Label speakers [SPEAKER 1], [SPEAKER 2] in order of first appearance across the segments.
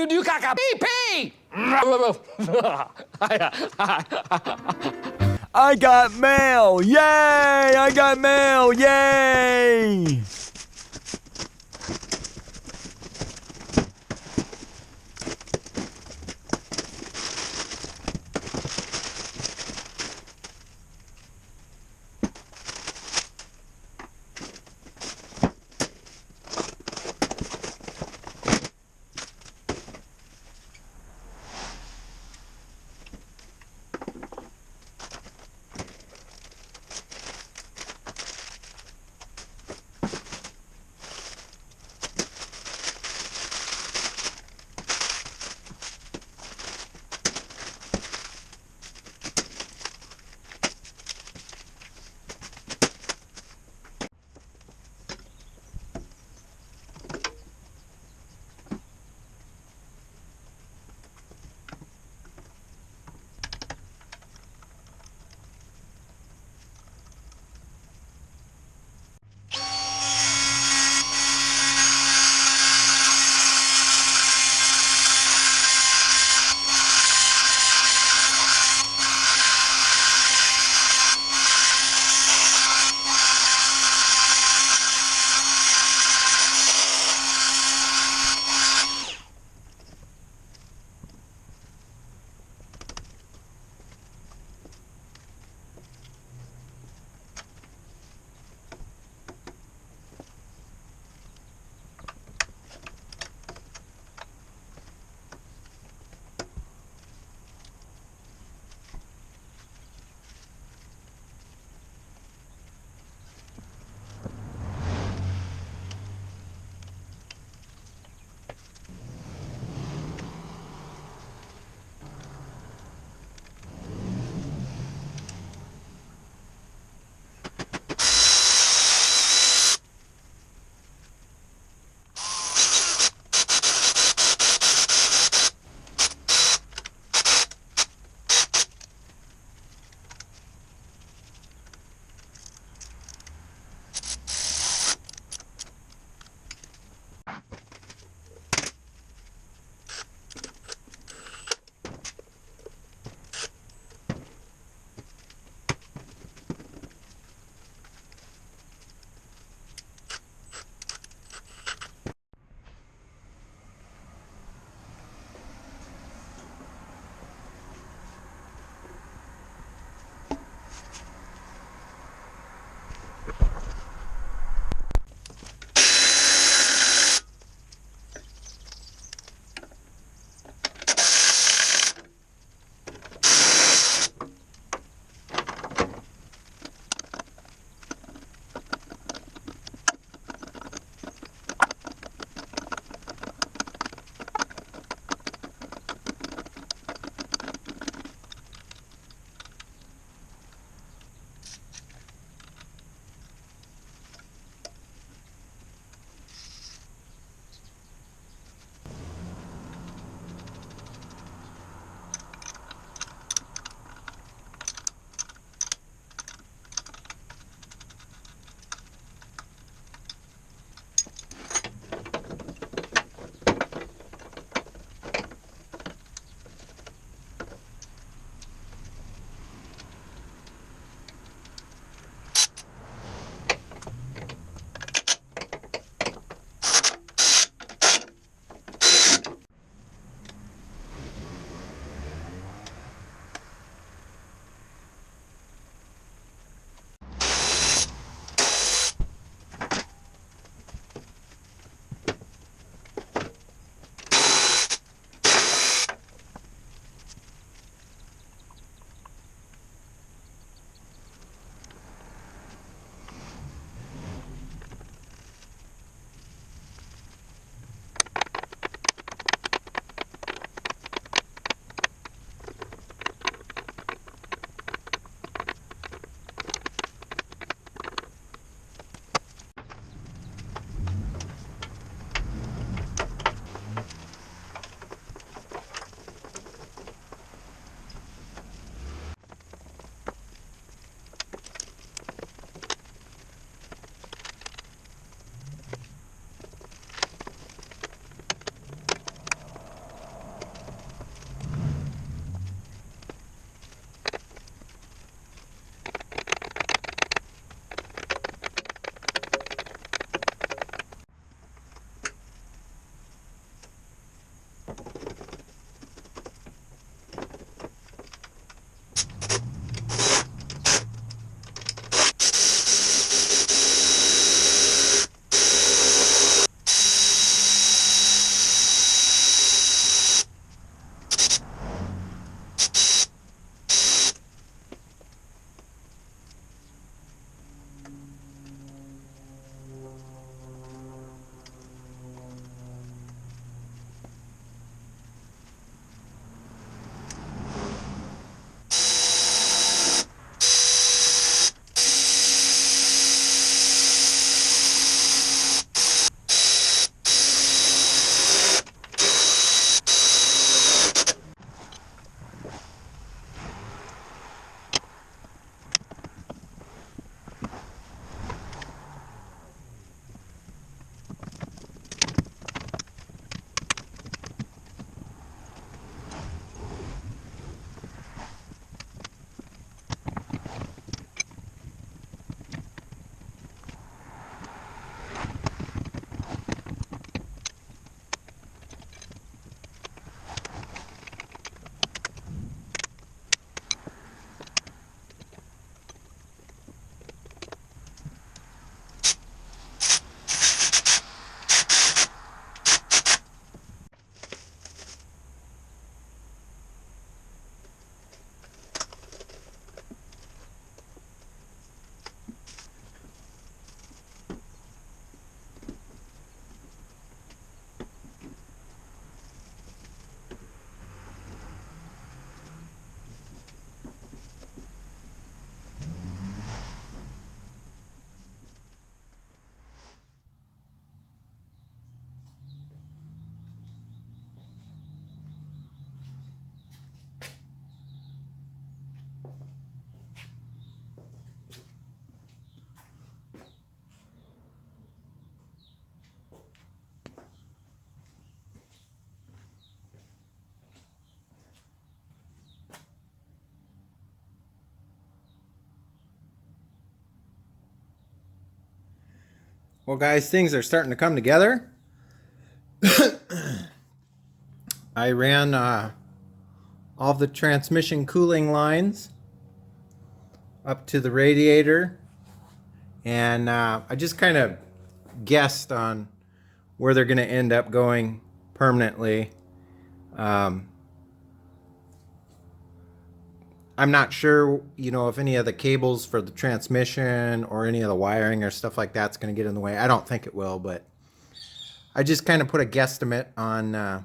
[SPEAKER 1] Du caca. Pee pee.
[SPEAKER 2] I got mail! Yay! I got mail! Yay!
[SPEAKER 3] Well, guys, things are starting to come together. I ran all the transmission cooling lines up to the radiator, and I just kind of guessed on where they're going to end up going permanently. I'm not sure, if any of the cables for the transmission or any of the wiring or stuff like that's going to get in the way. I don't think it will, but I just kind of put a guesstimate on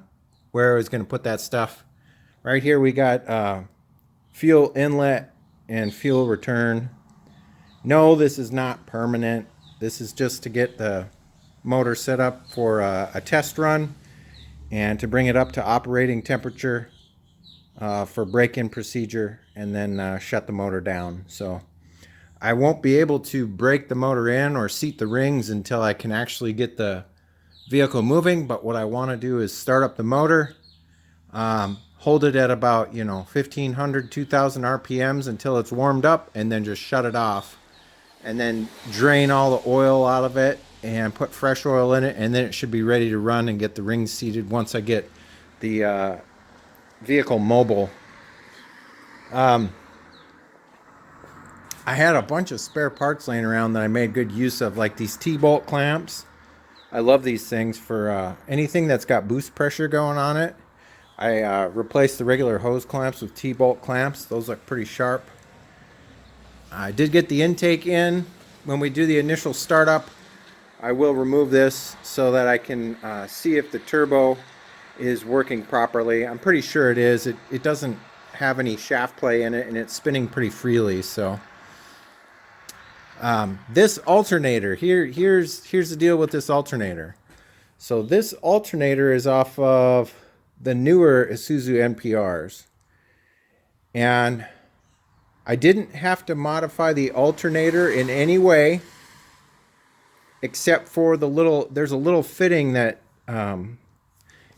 [SPEAKER 3] where I was going to put that stuff. Right here we got fuel inlet and fuel return. No, this is not permanent. This is just to get the motor set up for a test run and to bring it up to operating temperature for break-in procedure, and then shut the motor down. So I won't be able to break the motor in or seat the rings until I can actually get the vehicle moving. But what I want to do is start up the motor, hold it at about 1500 2000 RPMs until it's warmed up, and then just shut it off, and then drain all the oil out of it and put fresh oil in it, and then it should be ready to run and get the rings seated once I get the vehicle mobile. I had a bunch of spare parts laying around that I made good use of, like these T-bolt clamps. I love these things for anything that's got boost pressure going on it. I replaced the regular hose clamps with T-bolt clamps. Those look pretty sharp. I did get the intake in. When we do the initial startup, I will remove this so that I can see if the turbo is working properly. I'm pretty sure it is. It doesn't have any shaft play in it, and it's spinning pretty freely. So this alternator here's the deal with this alternator. So this alternator is off of the newer Isuzu NPRs, and I didn't have to modify the alternator in any way except for there's a little fitting that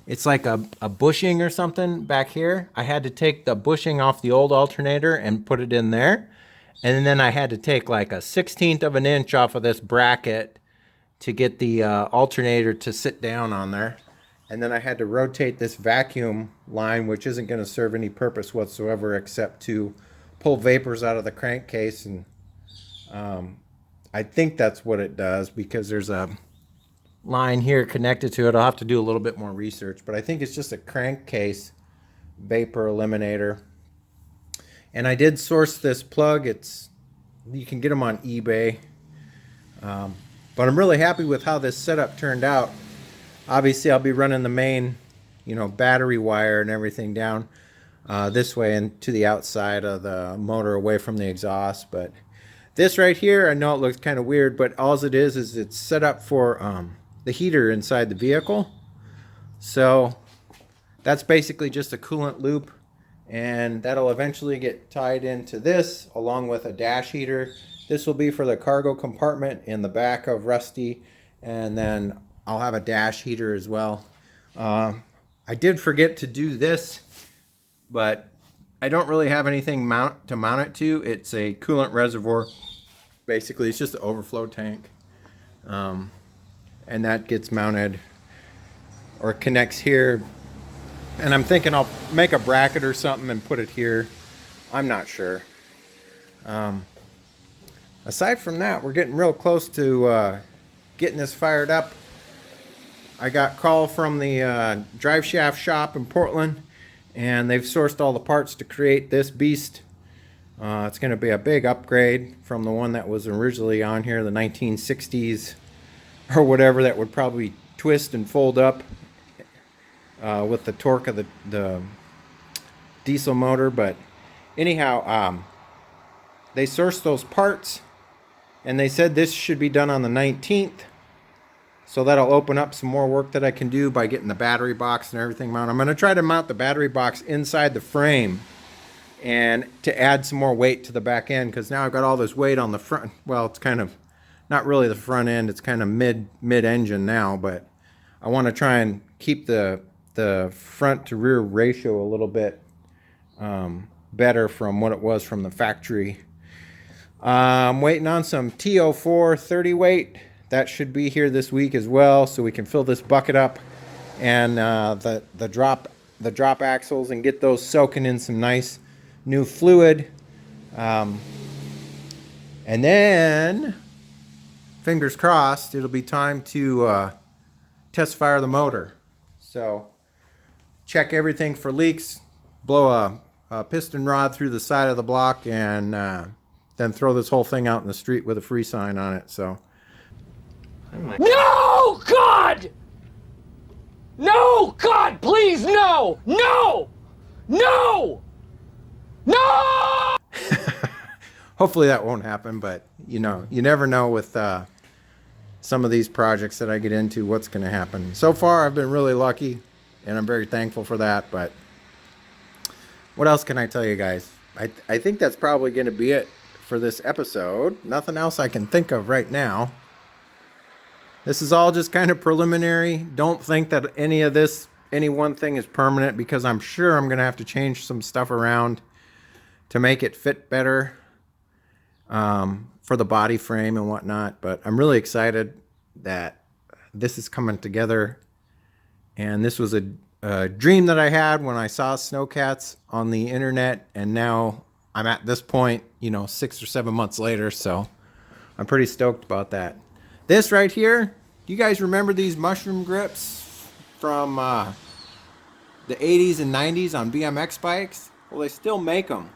[SPEAKER 3] it's like a bushing or something back here. I had to take the bushing off the old alternator and put it in there. And then I had to take like a 1/16 of an inch off of this bracket to get the alternator to sit down on there. And then I had to rotate this vacuum line, which isn't going to serve any purpose whatsoever except to pull vapors out of the crankcase. And I think that's what it does, because there's a line here connected to it. I'll have to do a little bit more research, but I think it's just a crankcase vapor eliminator. And I did source this plug. You can get them on eBay, but I'm really happy with how this setup turned out. Obviously I'll be running the main battery wire and everything down this way and to the outside of the motor, away from the exhaust. But this right here, I know it looks kind of weird, but all it is it's set up for the heater inside the vehicle. So that's basically just a coolant loop, and that'll eventually get tied into this along with a dash heater. This will be for the cargo compartment in the back of Rusty, and then I'll have a dash heater as well. I did forget to do this, but I don't really have anything to mount it to. It's a coolant reservoir. Basically, it's just an overflow tank. And that gets mounted or connects here. And I'm thinking I'll make a bracket or something and put it here. I'm not sure. Aside from that, we're getting real close to getting this fired up. I got a call from the drive shaft shop in Portland, and they've sourced all the parts to create this beast. It's going to be a big upgrade from the one that was originally on here, the 1960s or whatever, that would probably twist and fold up with the torque of the diesel motor. But anyhow, they sourced those parts, and they said this should be done on the 19th. So that'll open up some more work that I can do by getting the battery box and everything mounted. I'm going to try to mount the battery box inside the frame and to add some more weight to the back end, because now I've got all this weight on the front. Well, it's kind of not really the front end, it's kind of mid-engine now, but I want to try and keep the front to rear ratio a little bit better from what it was from the factory. I'm waiting on some TO4 30 weight that should be here this week as well, so we can fill this bucket up and the drop axles and get those soaking in some nice new fluid. And then, fingers crossed, it'll be time to test fire the motor. So check everything for leaks, blow a piston rod through the side of the block, and then throw this whole thing out in the street with a free sign on it. So
[SPEAKER 1] No, God! No, God, please, no! No! No! No!
[SPEAKER 3] hopefully that won't happen, but you know, you never know with some of these projects that I get into what's going to happen. So far I've been really lucky and I'm very thankful for that, but what else can I tell you guys? I think that's probably going to be it for this episode. Nothing else I can think of right now. This is all just kind of preliminary. Don't think that any one thing is permanent, because I'm sure I'm going to have to change some stuff around to make it fit better for the body frame and whatnot. But I'm really excited that this is coming together. And this was a dream that I had when I saw snowcats on the internet, and now I'm at this point, you know, 6 or 7 months later, so I'm pretty stoked about that. This right here, do you guys remember these mushroom grips from the 80s and 90s on BMX bikes? Well, they still make them.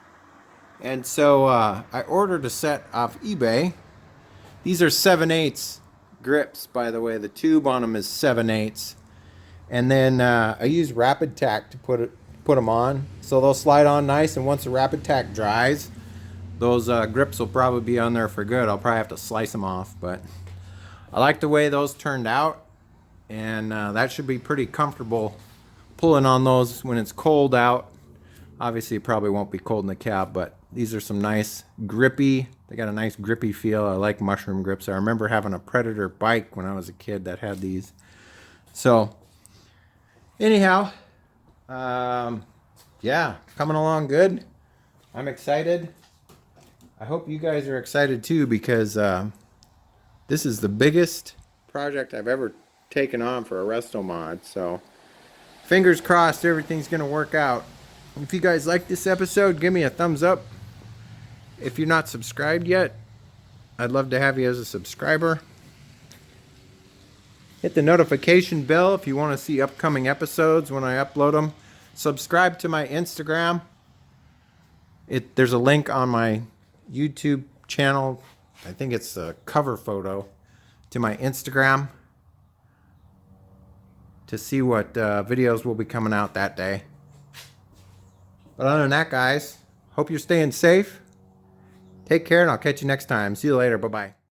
[SPEAKER 3] And so I ordered a set off eBay. These are 7/8 grips, by the way. The tube on them is 7/8. And then I use Rapid Tack to put them on, so they'll slide on nice. And once the Rapid Tack dries, those grips will probably be on there for good. I'll probably have to slice them off, but I like the way those turned out, and that should be pretty comfortable pulling on those when it's cold out. Obviously it probably won't be cold in the cab, but these are some nice grippy, they got a nice grippy feel. I like mushroom grips. I remember having a Predator bike when I was a kid that had these. So anyhow, yeah, coming along good. I'm excited. I hope you guys are excited too, because this is the biggest project I've ever taken on for a resto mod. So fingers crossed everything's gonna work out. If you guys like this episode, give me a thumbs up. If you're not subscribed yet, I'd love to have you as a subscriber. Hit the notification bell if you want to see upcoming episodes when I upload them. Subscribe to my Instagram. There's a link on my YouTube channel. I think it's a cover photo to my Instagram to see what videos will be coming out that day. But other than that, guys, hope you're staying safe. Take care, and I'll catch you next time. See you later. Bye-bye.